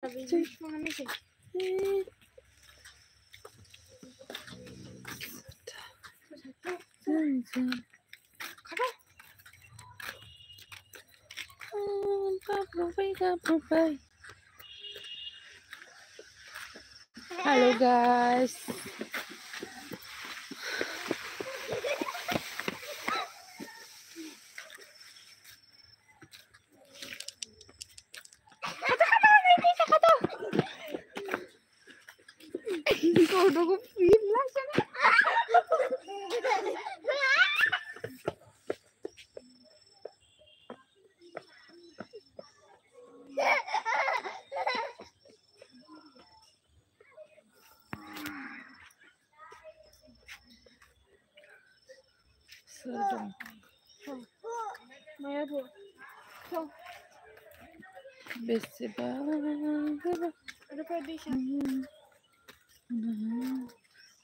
Hello guys.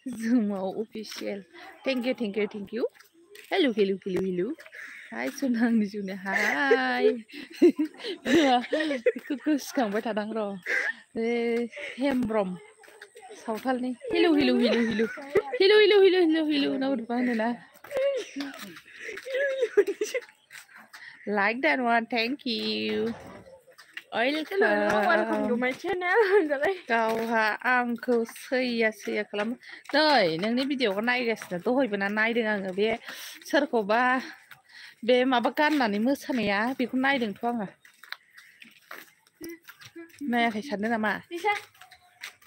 Zoom official. Thank you. Hello. Hi, Sunang June. Hi. Kukus kang tadang ro. Hembrom. Sautalni. Hello. Now na. Like that one. Thank you. Welcome to my channel. Kauha angkwo seiya kalamw. नै नोंनि भिडिअखौ नायगासिनो दहायबो ना नायदों आङो बे सोरखौबा बे माबा गाननानै मोसानाया बेखौ नायदोंथ' आङो नायाखै सानदों नामा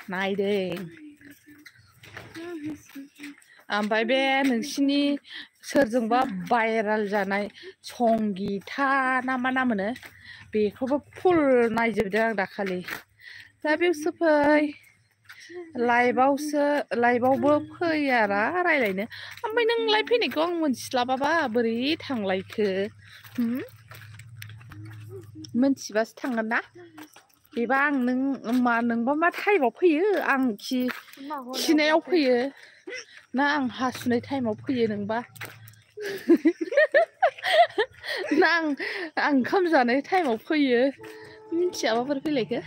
नायदों ओमफ्राय बे नोंसिनि सोरजोंबा भाइराल जानाय संगिता ना मा नाम होनो बेखौबो फुल नायजोबदों आं दाखालि दा बेयावसो फै लाइभआवबो फैयारा रायलायनो ओमफ्राय नों लाइभ फैनायखौ आं मोनथिस्लाबाबा बोरै थांलायखो मोनथिबासो थांगोन ना बेबा आं नोंबा मा टाइमाव फैयो आं खिनायाव फैयो ना आं हासुनाय टाइमाव फैयो नोंबा ना आं ओंखाम जानाय टाइमाव फैयो मिथियाबा बोरै फैलायखो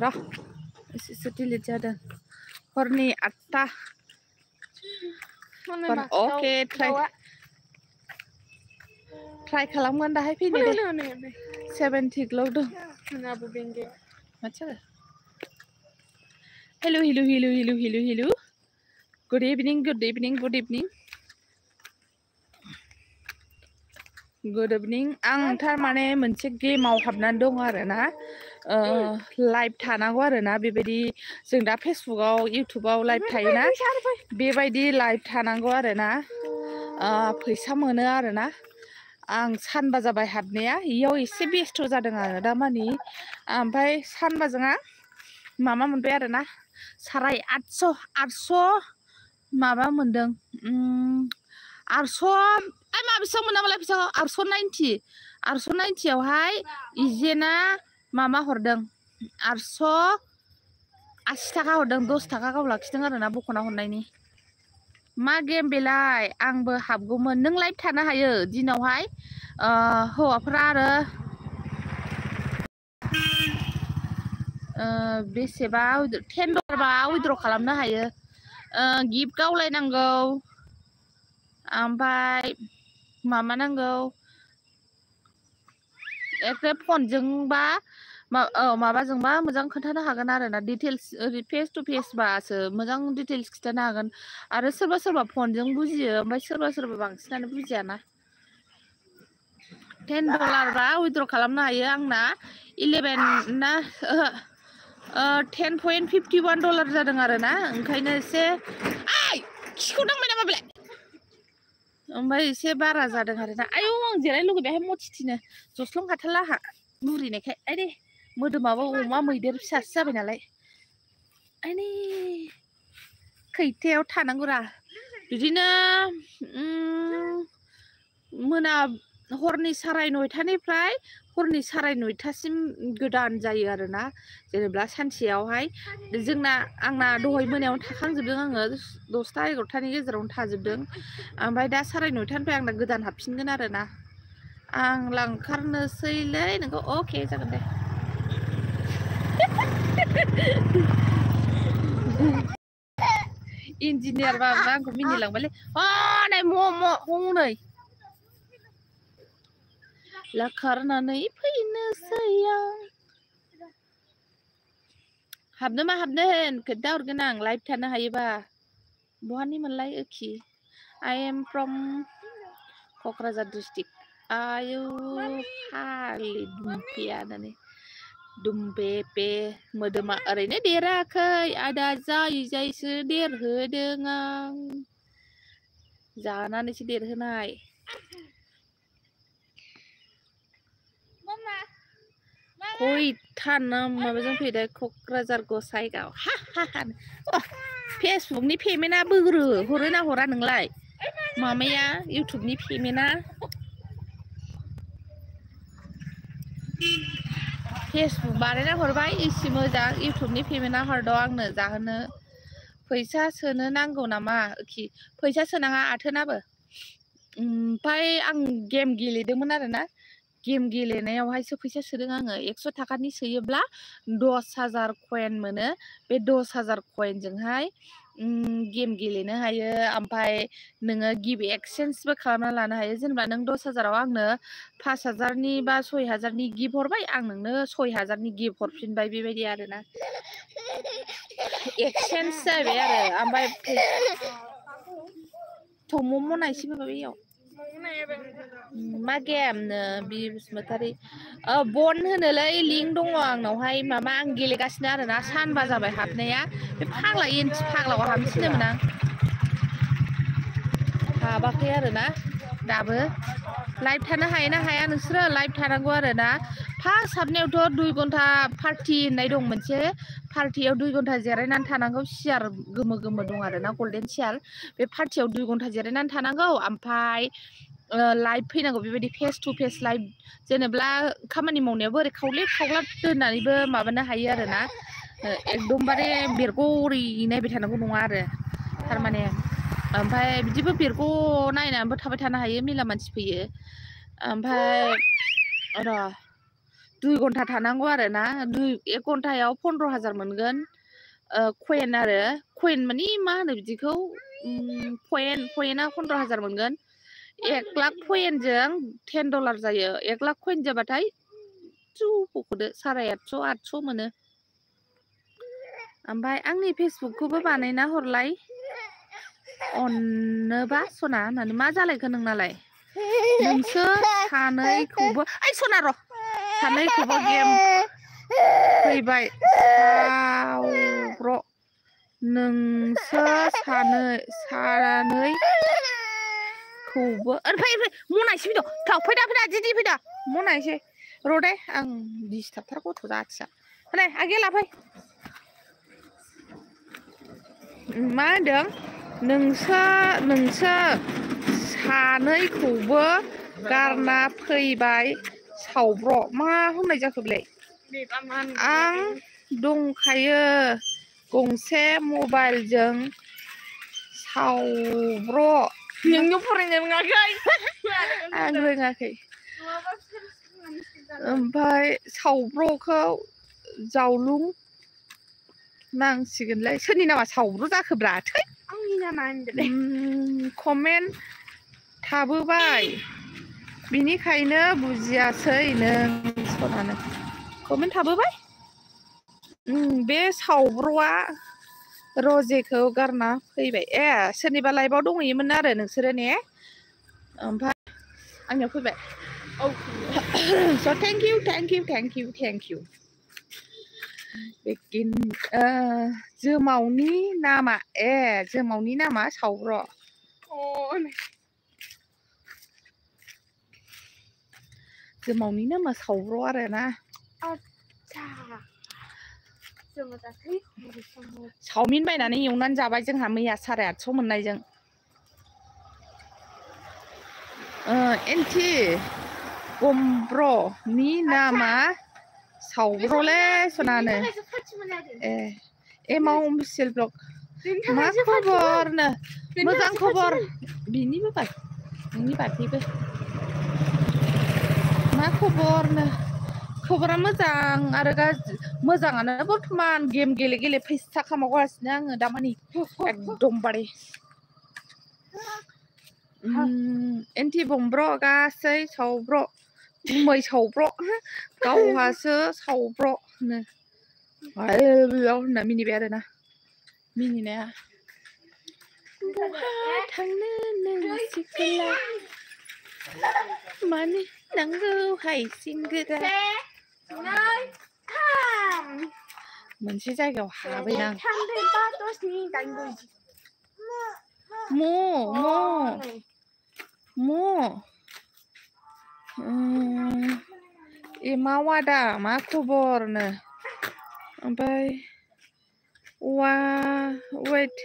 र' एसे डिलिट जादों हरनि 8टा अके ट्राइ खालामगोन दाहाय फैनो दे 70 ग्लौ दं हेलौ गुड इभिनिं आं थारमाने मोनसे गेमाव हाबनानै दं आरोना लाइभ थानांगौ आरोना बेबायदि जों दा फेसबुकआव इउटुबाव लाइभ थायोना बेबायदि लाइभ थानांगौ आरोना फैसा मोनो आरोना आं सानबा जाबाय हाबनाया इयाव एसे बेस्थ' जादों आरो दा मानि ओमफ्राय सानबाजों आं माबा मोनबाय आरोना 850 माबा मोनदों 800 माबेसेबां मोनामोनलाय फैसाखौ 890 आवहाय इजेना मामा हरदों 880 थाखा हरदों 10 थाखा गाव लाखिदों आरोना बख'ना हरनायनि मा गेम बेलाय आंबो हाबगौमोन नों लाइभ थानो हायो दिनावहाय हौवाफोरा आरो बेसेबा $10 बा उइथड्र खालामनो हायो गिफ्ट गावलायनांगौ ओमफ्राय मामा नांगौ एखे फनजोंबा माबाजोंबा मोजां खोन्थानो हागोन आरोना डिटेल्स फेस टु फेस बासो मोजां डिटेल्स खिन्थानो हागोन आरो सोरबा फनजों बुजियो ओमफ्राय सोरबा बांसिनानो बुजियाना $10 बा उइथड्र खालामनो हायो आंना 11 ना 10.51 जादों आरोना ओंखायनो एसे खिखौ नांबाय नामा बेलाय ओमफ्राय एसे बारा जादों आरोना आयौ आं जिरायनो लुगैबायहाय मथिथिनो जस्लं हाथारला आंहा बुरिनायखाय आइदे मोदोमाबो अमा मैदेर फिसासो जाबाय नालाय आइनै खैथायाव थानांगौरा बिदिनो हरनि 9:30निफ्राय हरनि 9:30सिम गोदान जायो आरोना जेनेबा सानसेयावहाय आंना दहाय मोनायावनो थाखांजोबदों आङो 10टा 11टानि गेजेरावनो थाजोबदों ओमफ्राय दा 9:30निफ्राय आंना गोदान हाबफिनगोन आरोना आं लांखारनोसैलै नोंखौ अके जागोन दे इन्जिनियार बाबा आंखौ मिनिलांबायलै नै हनै लाखारनानै फैनोसै आं हाबनो मा हाबनो होन खोन्थाहरगोन आं लाइभ थानो हायोबा बहानिमोनलाय ओखि I am from Kokrajhar district आयौ फाग्लि दुमफेयानानै दुमबे पे मोदोमा ओरैनो देराखै आदा जायैसो देरहोदों आं जानानैसो देरहोनाय खयथा माबाजों फैदो क'क्राझार गसाइगाव फेसबुकनि पेमेन्टआ बोरो हरो ना हरा नोंलाय मामाया इउटुबनि पेमेन्टआ फेसबुक बानायना हरबाय एसे मोजां इउटुबनि पेमेन्टआ हरद' आंनो जाहोनो फैसा सोनो नांगौ नामा ओखि फैसा सोनाङा आथोनाबो ओमफ्राय आं गेम गेलेदोंमोन आरोना गेम गेलेनायावहायसो फैसा सोदों आङो 100 थाखानि सोयोब्ला 10,000 कइन मोनो बे 10,000 कइनजोंहाय गेम गेलेनो हायो ओमफ्राय नोङो गिभ एक्सचेन्जबो खालामना लानो हायो जेनेबा नों 10,000आव आंनो 5,000नि बा 6,000नि गिफ्ट हरबाय आं नोंनो 6,000नि गिफ्ट हरफिनबाय बेबायदि आरोना एक्सचेन्ज जाबाय आरो ओमफ्राय मम' नायसैबो बेयाव मा गेम बि बसुमतारी बन होनोलै लिंक दङ आंनावहाय माबा आं गेलेगासिनो आरोना सानबा जाबाय हाबनाया बे फाग्ला एन्टि फाग्लायाव हाबसिनोमोन आं हाबाखै आरोना दाबो लाइभ थानो हायो ना हाया नोंसोरो लाइभ थानांगौ आरोना फार्स्ट हाबनायावथ' 2 घन्टा पार्टि होननाय दं मोनसे पार्टियाव 2 घन्टा जिरायनानै थानांगौ सियार गोमो गोमो दं आरोना गल्डेन सियार बे पार्टियाव 2 घन्टा जिरायनानै थानांगौ ओमफ्राय लाइभ फैनांगौ बेबायदि फेस टु फेस लाइभ जेनेबा खामानि मावनायावबो ओरै खावले खावला दोननानैबो माबानो हायो आरोना एकदमबारे बेरग'ओरै नायबाय थानांगौ नङा आरो थारमाने ओमफ्राय बिदिबो बेरग' नायनानैबो थाबाय थानो हायो मेला मानसि फैयो ओमफ्राय र' 2 घन्टा थानांगौ आरोना 1 घन्टायाव 15,000 मोनगोन कइन आरो कइन मानि मा होनो बिदिखौ पइन्टआ 15,000 मोनगोन 1 लाख कइनजों $10 जायो 1 लाख कइन जाबाथाय बख'दो 850 800 मोनो ओमफ्राय आंनि फेसबुकखौबो बानायना हरलाय अननोबा सना होननानै मा जालायखो नोंनालाय नोंसोर सानैखौबो सना र' सानैखौबो गेम फैबाय सावब्र' नोंसोर सानैखौबो ओमफ्राय मनायसै फैदा दिदि फैदा मनायसै र' दे आं डिस्टार्बथार गथ' जाथिया नै आगे लाफै मा होनदों नोंसोर सानैखौबो गारना फैबाय सावब्र' मा होननाय जाखो बेलाय आं दंखायो गंसे मबाइलजों सावब्र' नोंनो फरायनो रोङाखै आं रोङाखै ओमफ्राय सावब्र'खौ जावलुं नांसिगोनलै सोरनि नामा सावब्र' जाखोब्रा थै आंनि नामा होनदोंलै कमेन्ट थाबोबाय बिनिखायनो बुजियासै नों सनानो कमेन्ट थाबोबाय बे सावब्र'आ रजेखौ गारना फैबाय सोरनिबा लाइभआव दंहैयोमोन आरो नोंसोरो ने ओमफ्राय आंनियाव फैबाय स' थेंक इउ बेकिन जोमावनि नामा जोमावनि नामा सावब्र' जोमावनि नामा सावब्र' आरोना चावमिन बायनानै एवनानै जाबाय जोंहा मैया 850 मोननायजों एन्टि गमब्र'नि नामा सावब्र'लै सनानो एमाव अफिसियेल ब्लग मा खबरनो मोजां खबर बिनिबो बाय नोंनि बागैबो खबरा मोजां आरो गाज्रि मोजाङानो बर्थमान गेम गेले फैसा खामायगासिनो आङो दामानि एकदमबारे एन्टि बमब्र गासै सावब्र गुमै सावब्र गावहासो सावब्र होनो बेयाव होनना मिनिबाय आरोना मिनिनाया बहा थांनो नों सिखोला मानो नांगौहाय सिंगोरा मोनसे जायगायाव हाबैना मावादा मा खबरनो ओमफ्राय वेट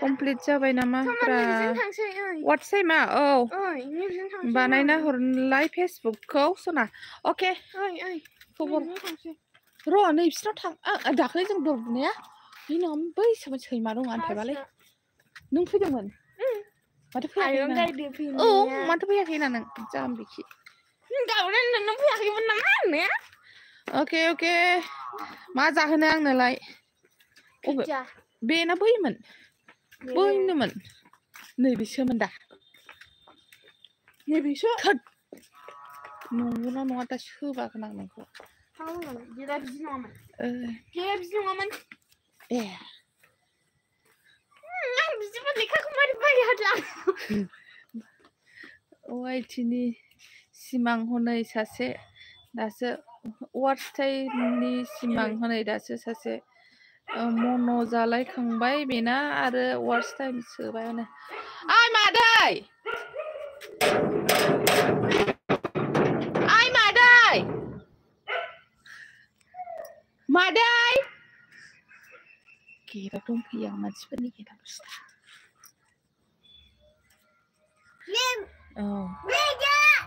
कमप्लिट जाबाय नामा वाट टाइमा औ बानायना हरलाय फेसबुकखौ सना अके खबर र' नै बिसोरनाव थां दाख्लै जों दर बुनाया बे नङा बै सैमा दं आन्थायबालाय नों फैदोंमोन माथो फैयाखै औ माथो फैयाखै ना नों जाम्बिखि नों फैयाखैमोन नामा होननाया अके मा जाहोनो आंनोलाय बेना बैमोन नैबेसोमोन दा नैबेसो नंगौना नङा दा सोबागोन आं नोंखौ ए वाइटिनि सिमां हनै सासे दासो वार्स टाइमनि सिमां हनै दासो सासे मन' जालायखांबाय बेना आरो वार्स टाइम सोबायानो आइ मादै गेटआव दंफैयो आं मानसिफोरनि गेटआव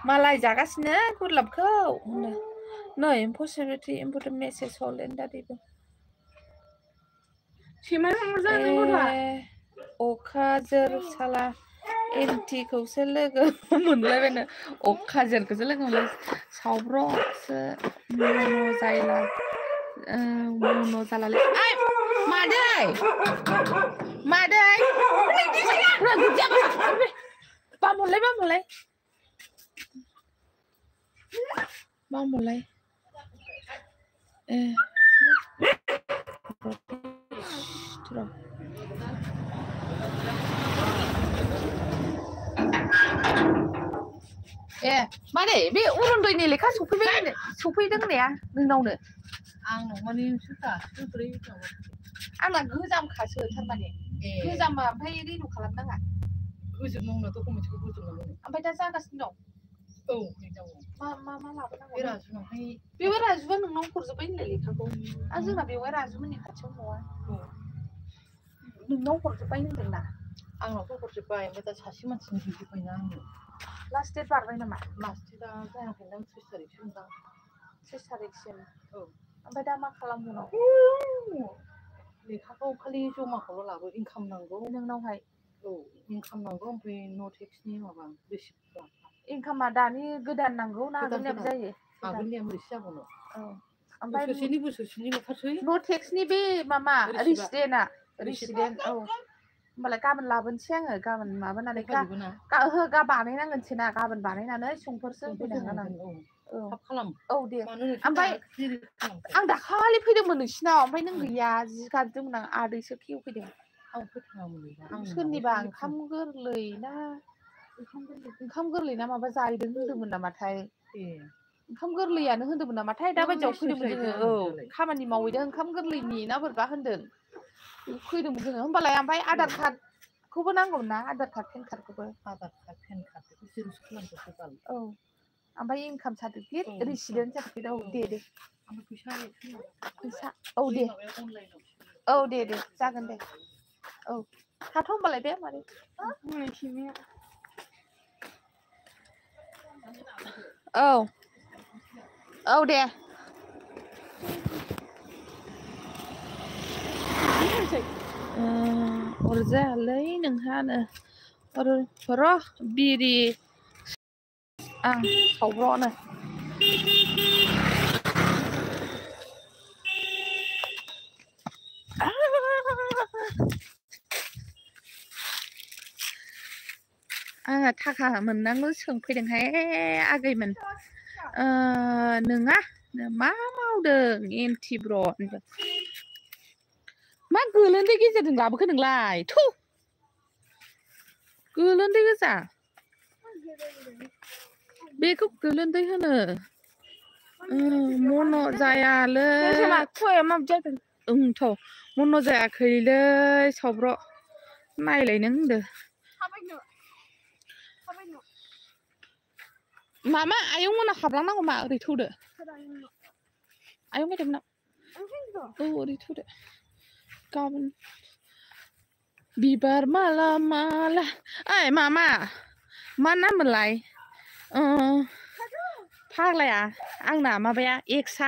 मालाय जागासिनो गुरलाबखौ नै इम्परटेन्ट मेसेज हरलेन दादिबो अखाजोर साला एन्टिखौसो लोगो मोनलायबायनो अखाजोरखौसो लोगो मोनलाय सावब्र'सो मन' जालालै मादै बामलाय माने बे अरुनदयनि लेखा सफैदों होननाया नोंनावनो आंनाव माने आंना गोजामखासो थारमाने गोजामा ओमफ्राय रिनिउ खालामनाङा होजोबनांगौ डकुमेन्टसखौ होजोबनांगौ ओमफ्राय दा जागासिनो दं मा लाबोनांगौ बेवहाय राजुआ नोंनाव हरजोब्बाय होनलाय लेखाखौ जोंना बेवहाय राजुमोननि खाथियाव न'आ नोंनाव हरजोब्बाय होनदोंना आंनावथ' हरजोब्बाय ओमफ्राय दा सासे मानसिनि हैजोब्बायना आंनो लास्ट डेट बारबाय नामा लास्ट डेटआ जायाखैदां 30 तारिखसिम दां 30 तारिखसिम ओमफ्राय दा मा खालामबावनांगौ लेखाखौ खालि जमाखौल' लाबो इनकाम नांगौ नोंनावहाय इनकाम नांगौ ओमफ्राय न' टेक्सनि माबा रिसिप्ट इनकामा दानि गोदान नांगौ ना आगोलनियाबो जायो आगोलनिया बोरैसो जाबावनो ओमफ्राय बोसोरसेनि ल'खासै न' टेक्सनि बे मामा रेसिडेन्ट होमबालाय गाबोन लाबोनोसै आङो गाबोन माबानानै बानायनांगोनसो ना गाबोन बानायनानै समफोरसो फैनो हागोन आं थाब खालाम दे ओमफ्राय आं दाखालि फैदोंमोन नोंसिनाव ओमफ्राय नों गैया जि गाबदोंमोन आं आदैसो खेव फैदों आं फोथाङामोन सोरनिबा ओंखाम गोरलै ना माबा जाहैदों होनदोंमोन नामाथाय ओंखाम गोरलैयानो होनदोंमोन नामाथाय दा बायदियाव फैदोंमोन जोङो खामानि मावहैदों ओंखाम गोरलैनि ना बोरैबा होनदों फैदोंमोन जोङो होमबालाय ओमफ्राय आधार कार्डखौबो नांगौ ना आधार कार्ड पेन कार्डखौबो जेर'क्स खालामजोबबाय ओमफ्राय इनकाम सार्टिफिकेट रेसिडेन्ट सार्टिफिकेट दे फैसा दे जागोन दे थाथ' होमबालाय दे मादै दे अरजायालै नोंहानो र' बिरि आं सावब्र'नो आङो थाखा मोननांगौ सोंफैदोंहाय आगैमोन नोङा मा मावदों एन्टि ब्र मा गोलोन्दै गेजेरजों लाबोखो नोंलाय थु गोलोन्दै गोजा बेखौ गोलोन्दै होनो मन' जायालै थ' मन' जायाखैलै सावब्र' नायलाय नों होनदो मामा आयं मोना हाबलांनांगौ मा ओरै थौदो आयं मेदामना औ ओरै थौदो गाबोन बिबार माला माला ओइ मामा मा नाम मोनलाय फाग्लाया आंना माबाया एक्सआ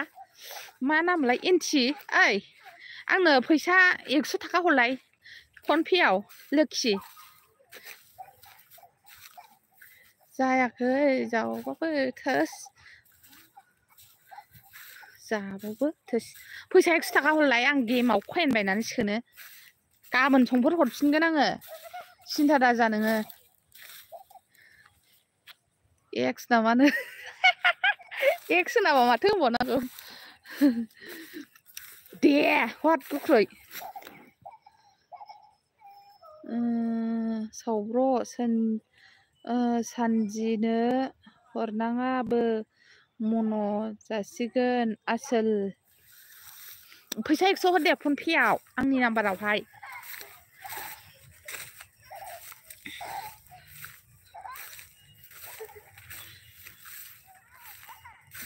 मा नामलाय एन्टि ओइ आंनो फैसा 100 थाखा हरलाय फनपेआव लोक्षि जायाखै जाबाबो थोस जाबाबो थोस फैसा 100 थाखा हरलाय आं गेमाव कइन बायनानै सोनो गाबोन समफोर हरफिनगोन आङो सिन्था दाजा नोङो एक्स नामानो एक्स होनाबा माथो होनबावनांगौ दे हर गोख्रै सावब्र' सानजिनो हरनाङाबो मन' जासिगोन आसोल फैसा 100 हर दे फनपेआव आंनि नाम्बारावहाय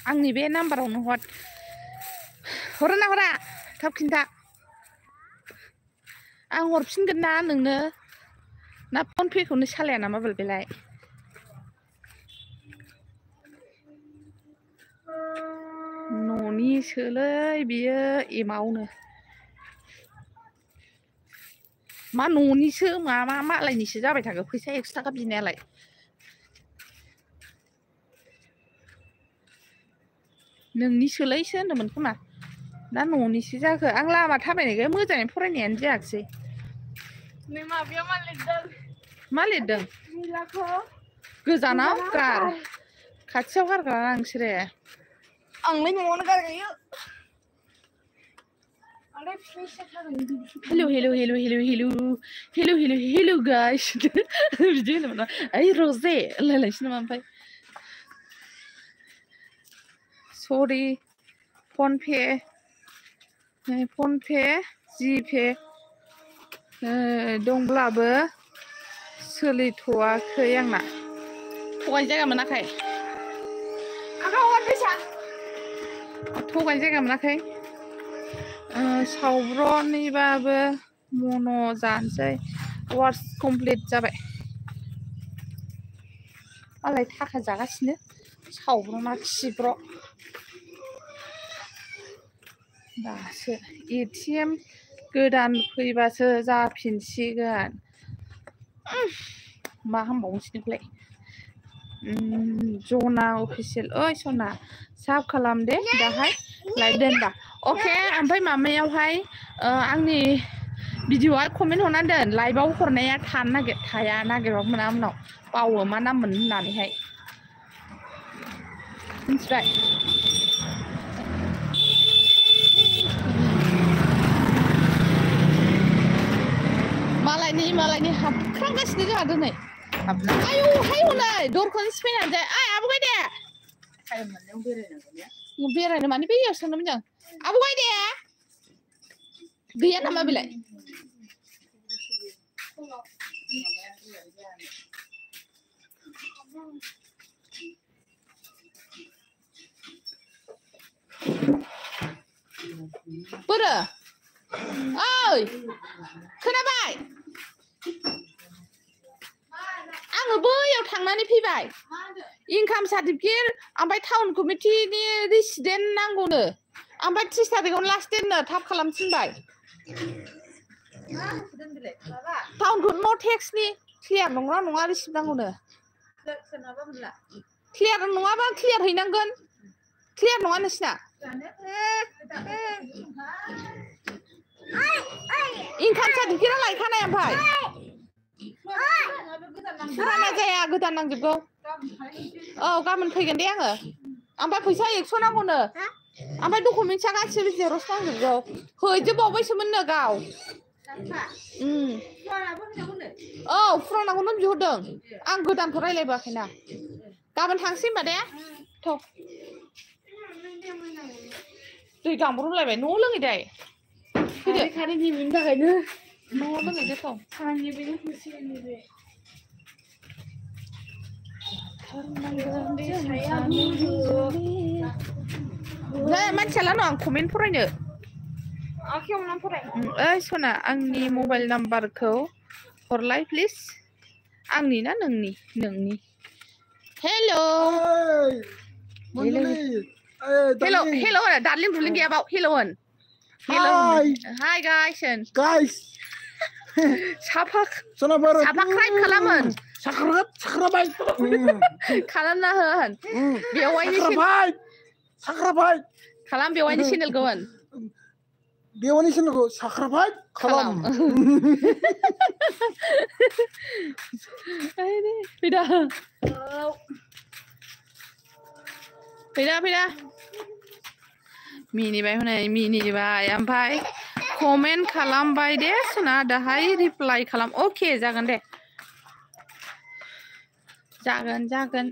आंनि बे नाम्बारावनो हरो ना हरा थाब खिन्था आं हरफिनगोन ना नोंनो ना फनपेखौनो सालाया नामा बेलाय न'निसोलै बियो एमावनो मा न'निसो मा मालायनिसो जाबाय थागो फैसा 100 थाखा बिनायालाय नोंनिसोलायसो होनदोंमोन खोमा दा न'निसो जाखो आं लामा थाबायनायखाय मोजाङै फरायनायानो जायाखिसै नों माबायाव मा लिरदों गोजानाव गार खाथियाव गारग्रा नोंसोरो आंलाय न'आवनो गारगायो hello hello hello hello hello hello hello hello guys बिदि होनोमोन ओइ रजे होनलायलायसै नामा ओमफ्राय सरि फनपे जिपे दंब्लाबो सोलिथ'वाखै आंना थगायनो जायगा मोनाखै थगायनो जायगा मोनाखै सावब्र'निबाबो मन' जानोसै वार्स कमप्लिट जाबाय मालाय थाखा जागासिनो सावब्र'ना खिब्र' दासो एटिएम गोदान फैबासो जाफिनसिगोन मा होनबावनोसै नोंखौलाय जना अफिसियेल ओइ सना साब खालाम दे दाहाय लाइक दोनबा अके ओमफ्राय माबायावहाय आंनि भिडिअ'आ कमेन्ट हरनानै दोन लाइभआव हरनाया थाया नागिरबाबो मोना उनाव बावो मा नाममोन होननानैहाय मिथिबाय मालायनि हाबख्रांगासिनो जोंहा दिनै आयौ हाय हनै दरखौनो सिफायनानै जाय ओइ आब' गायदे बेरायनो माने बैयाव सोंदोंमोन जों आब' गायदे गैया नामा बेलाय बोरो ओइ खोनाबाय आङो बैयाव थांनानै फैबाय इनकाम सार्टिफिकेट ओमफ्राय टाउन कमिटिनि रेसिडेन्ट नांगौनो ओमफ्राय 30 तारिखआवनो लास्ट डेटनो थाब खालाम थिनबाय टाउनखौ न' टेक्सनि क्लियार नंगौना नङा रिसिप्ट नांगौनो क्लियार नङाबा क्लियार हैनांगोन Clear nङा नोंसिना? Income certificate लायखानाय ओमफ्राय? फुराना जाया गोदान नांजोबगौ। औ गाबोन फैगोन दे आङो। ओमफ्राय फैसा 100 नांगौनो। ओमफ्राय डकुमेन्टसा गासिबो जेरक्स नांजोबगौ। हैजोबबावबायसोमोननो गाव। औ फुरानाखौनो बिहरदों। आं गोदानखौ रायलायबोआखैना। गाबोन थांसै होनबा दे। थ' दै गांब्रबलायबाय न'आव लोङै दाय। फैदो खारै गिबिनि थाखायनो न'आव लोङै दे थ'। साननिफ्रायनो फैसिगोन नैबे। नै मानसियाला आं कमेन्ट फरायनो। आखायाव हमनानै फराय। ओइ सना आंनि मबाइल नाम्बारखौ हरलाय प्लिज। आंनि ना नोंनि? नोंनि। हेल'। Manjuli, Hello, darling. hello, darling buling gaya bawa. Hello, Hi, hi guys. guys. Siapa Sonabar. subscribe kalamw. Subscribe. Kalamna han. Bewai ni Subscribe. kalam bewai ni channel kawan. Bewani channel ko subscribe kalam. Pida. Pida. Mini bay hwnna mini bay ओमफ्राय comment खालामबाय दे सना दाहाय reply खालाम अके जागोन दे जागोन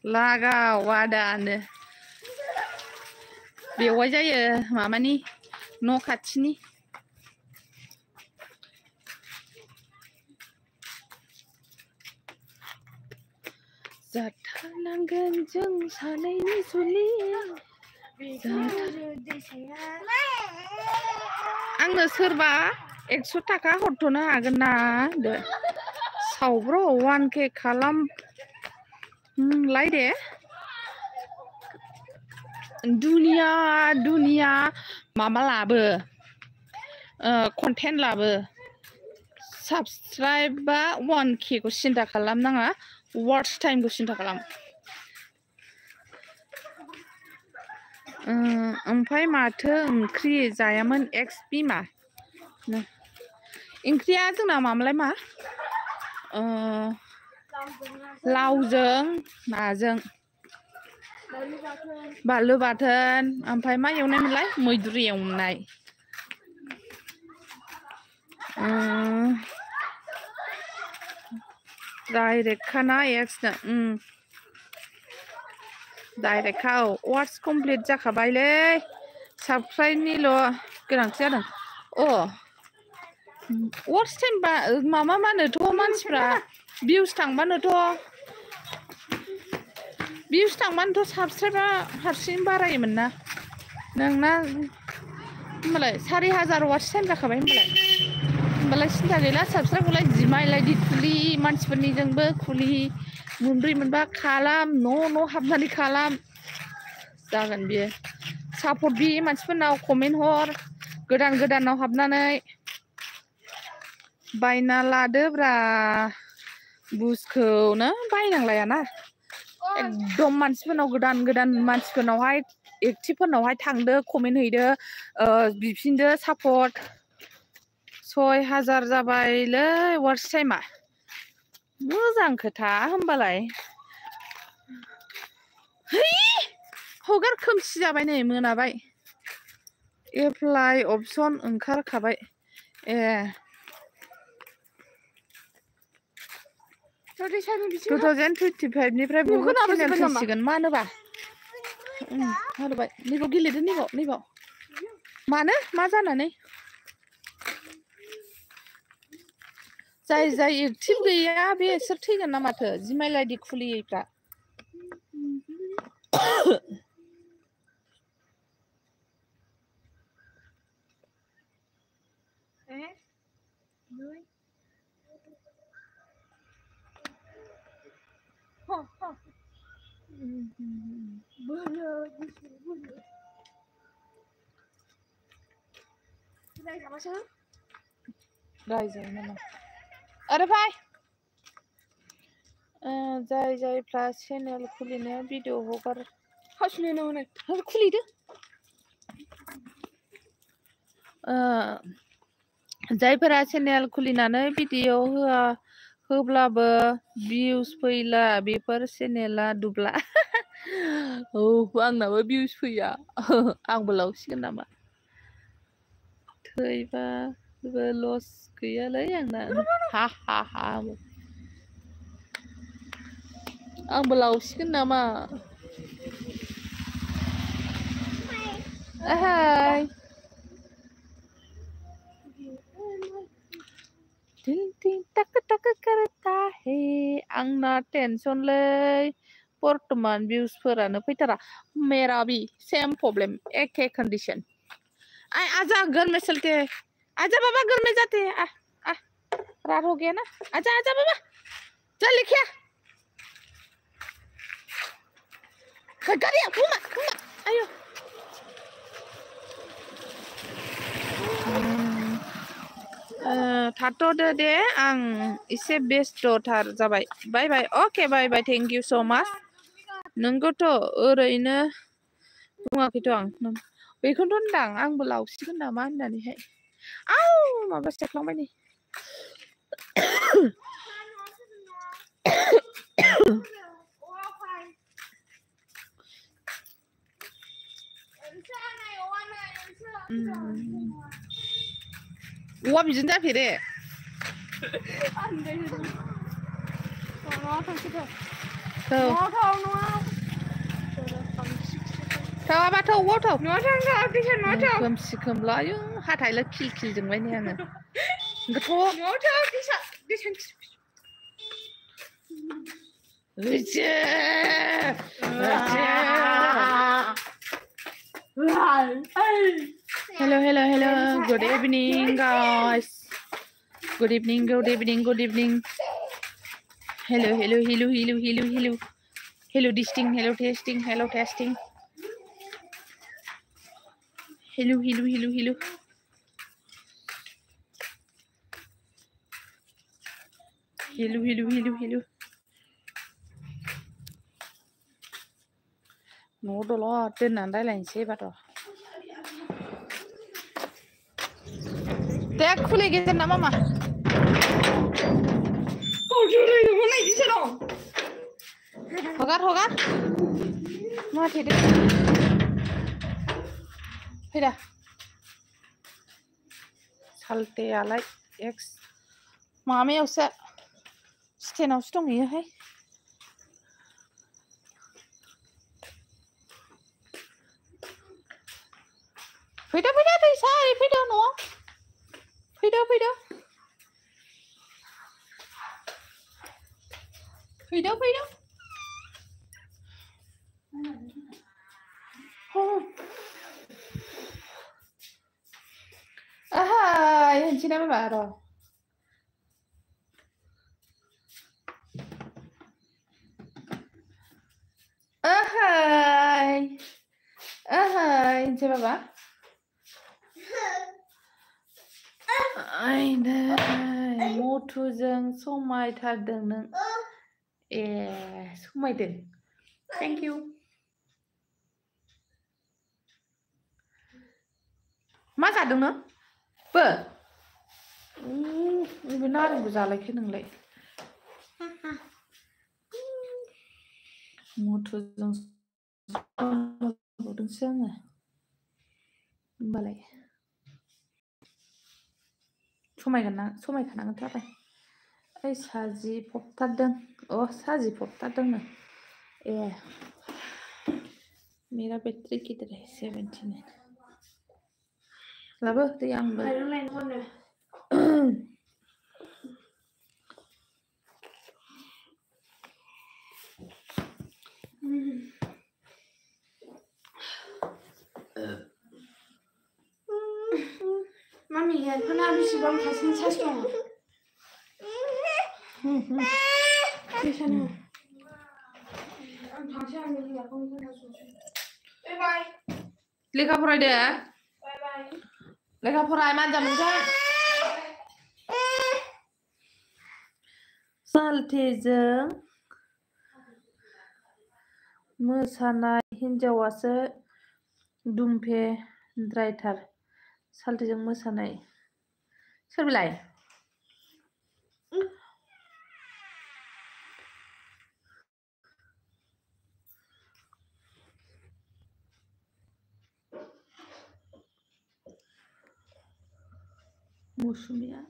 लागाव वादानो बेवहाय जायो मामानि न' खाथिनि जाथारनांगोन जों सानैनि जुलि आंनो सोरबा 100 थाखा हरथ'नो हागोन ना सावब्र 1K खालाम लाय दे दुनिया मामा लाबो कन्टेन्ट लाबो साबस्क्राइबा 1K को सिन्था खालामनाङा वाच टाइम को सिन्था खालाम ओमफ्राय माथो ओंख्रि जायामोन एक्स बिमा ओंख्रिया जोंना मामोनलाय मा लावजों नाजों बानलु बाथोन ओमफ्राय मा एवनायमोनलाय मैद्रु एवनाय डाइरेक्ट खाना एक्सना डाइरेक्ट खा वाट्स कमप्लिट जाखाबायलै साबस्क्राइबनिल' गोनांथि जादों वाट्स टाइम मामा मानोथ' मानसिफ्रा भिउस थांबानोथ' साबस्क्राइबा हारसिं बारायोमोन ना नोंना होमबालाय 4000 वाट्स टाइम जाखाबाय होमबालाय सिन्था गैला साबस्क्राइबखौलाय जिमायलायदि खुलि मानसिफोरनिजोंबो खुलि मोनब्रै मोनबा खालाम न' हाबनानै खालाम जागोन बियो सापर्ट बि मानसिफोरनाव कमेन्ट हर गोदानाव हाबनानै बायना लादोब्रा बुसखौनो बायनांलायाना एकदम मानसिफोरनाव गोदान मानसिफोरनावहाय एक्टिभफोरनावहाय थांदो कमेन्ट हैदो बिफिनदो सापर्ट 6000 जाबायलै वाट्स टाइमा मोजां खोथा होमबालाय है हगार खोमसि जाबाय नै मोनाबाय एप्लाइ अपसन ओंखारखाबाय ए 2025 निफ्राय बहुत चेनेल फैसिगोन मानोबा हारबाय नैबाव गेलेदो नैबाव मानो मा जानानै जाय एक्टिभ गैया बेसोर थैगोन ना माथो जिमाइलायदि खुलियैफ्रा रायजायो नामा अरे भाई जाय जायफ्रा चेनेल खुलिनो भिडिअ हगार हासुनो नामा खुलिदो जायफोरा चेनेल खुलिनानै भिडिअ होब्लाबो भिउस फैला बेफोर चेनेला दुब्ला औ आंनाबो भिउस फैया आंबो लावसिगोन नामा थैबाबो लस गैयालै आंना हा हा हा आंबो लावसिगोन नामा हाय दिल दिल टक टक करता है आंना टेंशनलै बर्तमान भिउसफोरानो फैथारा मेरा भी सेम प्रॉब्लम एके कंडीशन आई आजा घर में चलते आजा बाबा घर में जाते आ रात हो गया ना आजा आजा बाबा चल लिखिया गाड़िया घुमा घुमा आयो थाथ'दो दे आं एसे बेस्थ'थार जाबाय bye bye okay bye bye thank you so much नोंगौथ' ओरैनो बुङाखैथ' आं बेखौथ' होनदां आंबो लावसिगोन नामा होननानैहाय आव माबा सेख्लांबाय नै औवा बिदिनो जाफेरे थावाबाथ' अबाव थाव खोमसि खोमला आयौ हाथाइला खिल खिल जोंबाय नै आङो Hello, hello, hello. Good evening, guys. Good evening, good evening, good evening. Hello, hello, hello, hello, hello, hello. Hello, testing, hello, testing, hello, testing. Hello, hello, hello, hello. Hello, hello, hello, hello. No, dolo, doननानै रायलायनोसै बाथ'. दे खुलिगोन ना मामा? हगार हगार. मा थेदो? फैदा. सालथेयालाय एक्स माबायावसो स्टेनावसो दंहैयोहाय. फैदो फैदो दैसा फैदो न'आव. फैदो फैदो. फैदो फैदो. Ahai, होनसै ना बाबा र'. Ahai. Ahai, होनसै बाबा. आइदै मथुजों समायथारदों नों. ए समायदों. Thank you. मा जादों नों? बो बे नारेंबो जालायखो नोंलाय मथुजों बावदोंसो आङो होमबालाय समायखानांगोन थाबाय ओइ साजि फबथारदों साजि फबथारदोंनो ए मेरा बैट्री किधर है 79 लाबो दै आंबो Mami, kenapa sih bang kasih sesuatu? Di sana. Bye bye. लेखा फरायदो Bye bye. लेखा फराय मानजा मोनगोन सालथेजों मोसानाय हिन्जावासो दुमफे द्रायथार सालथेजों मोसानाय सोर बिलाय मौसुमिया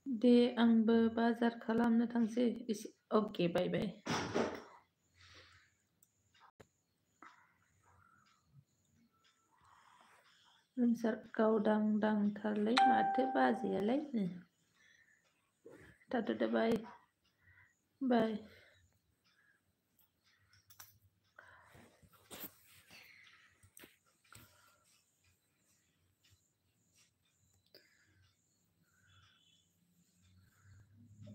दे आंबो बाजार खालामनो थांसै एसे अके बाय बाय रोंसार गावदां दांथारलै माथो बाजैयालाय थाथ'दो बाय बाय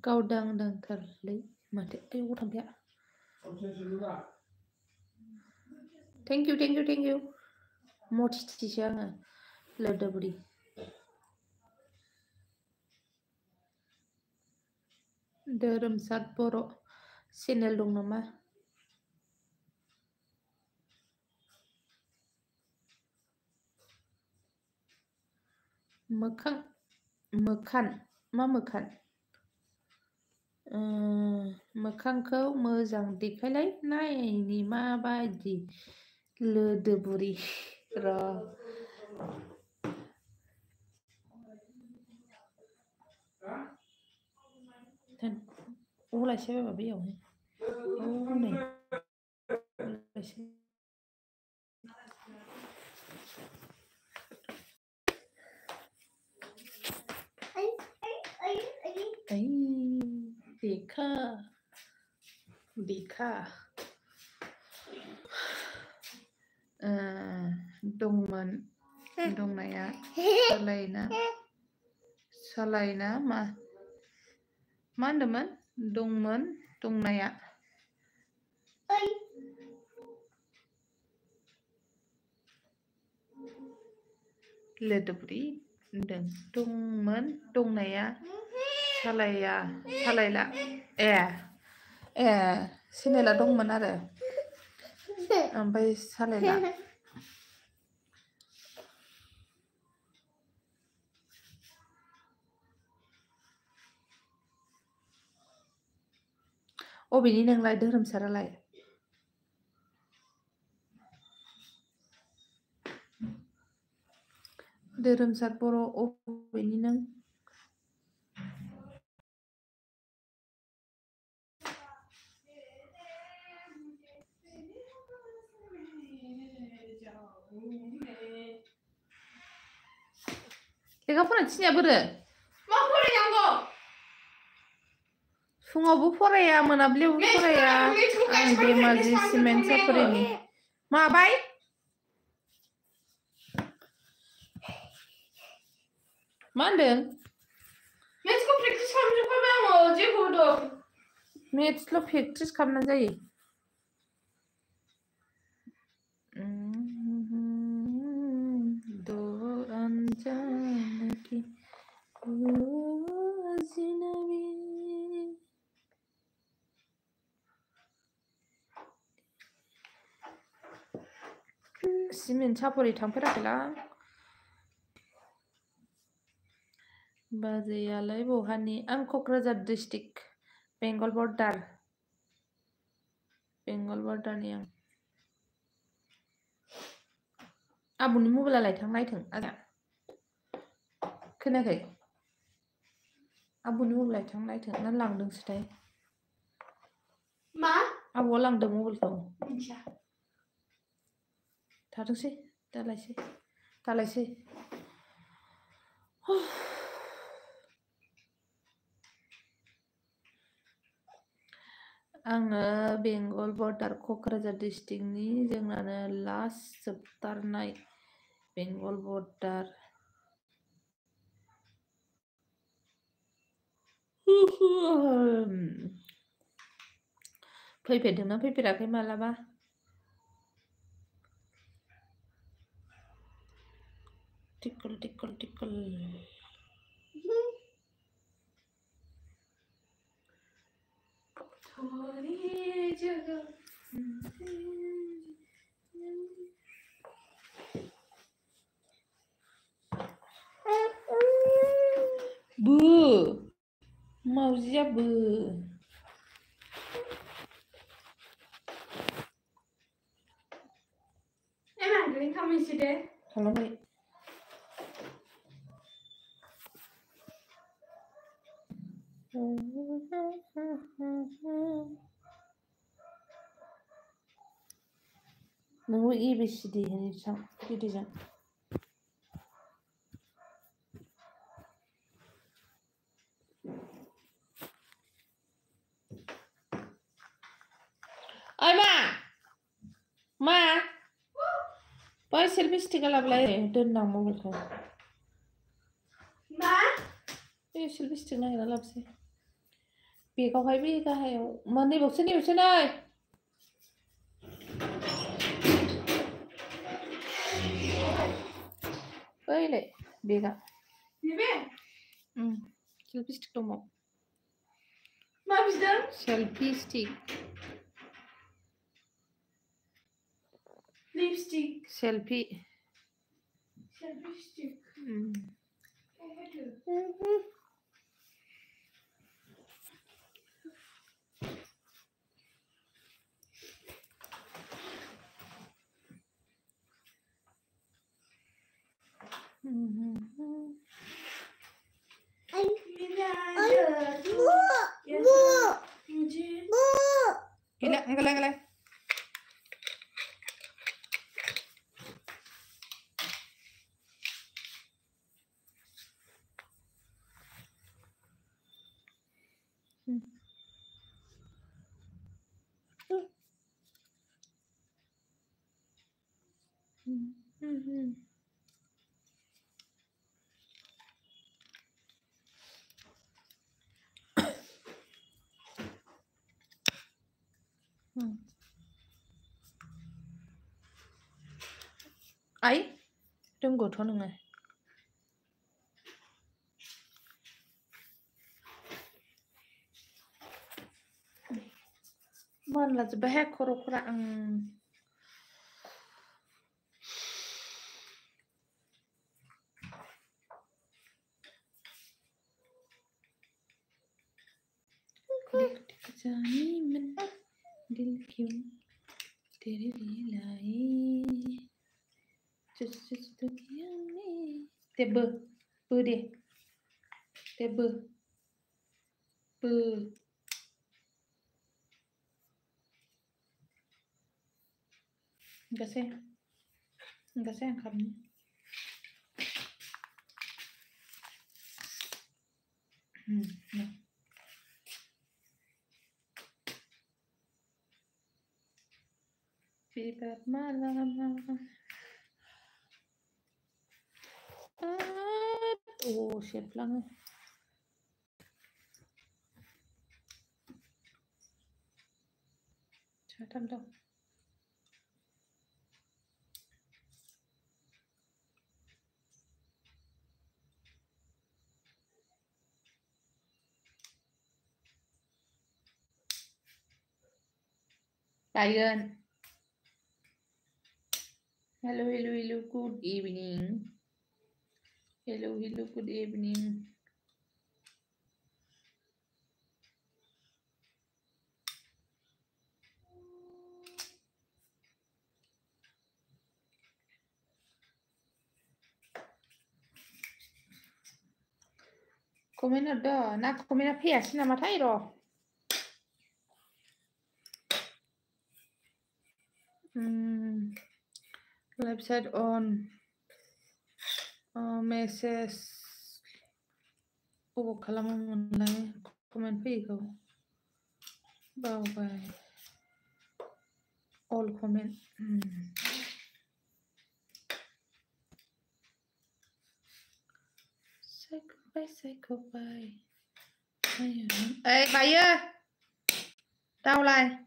गावदां दांथारलै माथो आयौ थांफाया थेंक इउ मटिटिसो आङो लोदोबुरि धोरोमसार बर' चेनेल दं नामा मोखां मोखान मा मोखान मोखांखौ मोजां देखायलाय नायनि माबायदि लोदोबुरि र' अलायसो बाबा बेयावनो नै देखा देखा दंमोन दंनाया सालायना मा होनदोंमोन दंमोन दंनाया लोदोबुरि होनदों दंमोन दंनाया सालायला ए चेनेला दंमोन आरो ओमफ्राय सालायला अबेनि नोंलाय धोरोमसारालाय धोरोमसार बर' अबेनि नों लेखा फरायनो थिननाया बोरो मा फरायनांगौ फुङावबो फराया मोनाबिलियावबो फराया आं धेमाजि सिमेन्ट सापरिनि माबाय मा होनदों मेथ्सखौ प्रेक्टिस खालामजोबखाबाय आङो जेखौ होदों मेथ्सल' प्रेक्टिस खालामनाय जायो दो अनजान की अजनबी सिमेन्ट सापरि थांफेराखैलां बाजैयालाय बहानि आं क'क्राझार डिस्ट्रिक्ट बेंगल बर्डारनि आं आबौनि मबाइलालाय थां नायथों आजा खोनायाखै आबौनि मबाइलाय थां नायथों ना लांदोंसोथाय मा आबौआ लांदों मबाइलखौ मिथिया थाथोंसै दालायसै आङो बेंगल बर्डार क'क्राझार डिस्ट्रिक्टनि जोंनानो लास्ट जोबथारनाय बेंगल बर्डार फैफेरदोंना फैफेराखै मालाबा टिकल bư mawjiya bư Manjuli kamu isi deh. खालामबाय नोंबो ABCD होनो सां गिदिरजों ओइ मा बै सेल्फि स्टिक लाबोलाय दोननां मबाइलखौ Ma? बे सेल्फि स्टिक नागिरना लाबोसै बेगावहाय बे गाहायाव मा नैबावसो नै बैलाय बेगा Nebe? सेल्फि स्टिक दङ Ma bizden? Selfie stick Lipstick. Selfie Selfie stick. gila आइ रोंगौथ' नोङो मानलाजोब्बायहाय खर'फोरा जानी मन दिल क्यों तेरे लिए लाई जिस दुनिया में ते बो दे ते बो enggak saya angkatnya nah. Bibat malam siap lang Catam dong Jagwn. Hello, good evening. Hello, good evening. Komen ada, nak komen apa ya? Sih nama Thairo. Website on message kalamw mwnnai comment fego by all comment say goodbye ê bà ơi đâu lại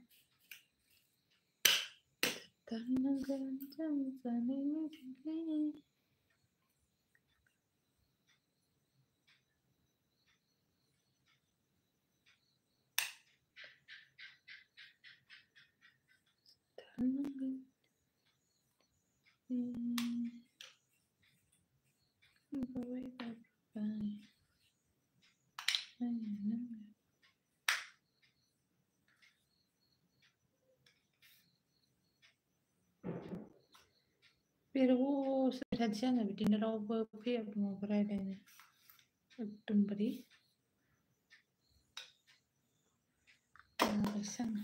बेराव थानोसै आङो बिदिनो रावबो फैयाबो माबो रायलायनो एकदमबारे माबासो आङो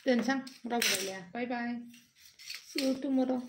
दोनसां रावबो रायलाया बाय बाय see you tomorrow